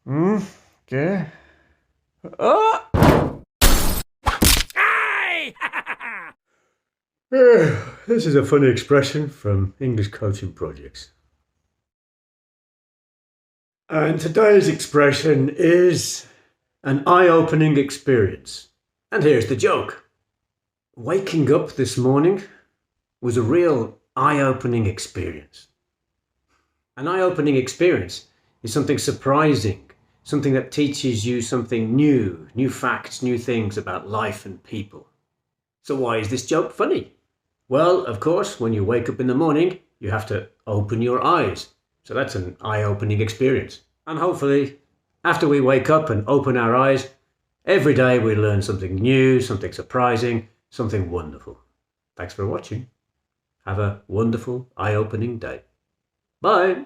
Okay. Oh! Hey! This is a funny expression from English coaching projects. And today's expression is an eye-opening experience. And here's the joke. Waking up this morning was a real eye-opening experience. An eye-opening experience is something surprising, something that teaches you something new facts, new things about life and people. So why is this joke funny? Well, of course, when you wake up in the morning, you have to open your eyes. So that's an eye-opening experience. And hopefully, after we wake up and open our eyes, every day we learn something new, something surprising, something wonderful. Thanks for watching. Have a wonderful, eye-opening day. Bye.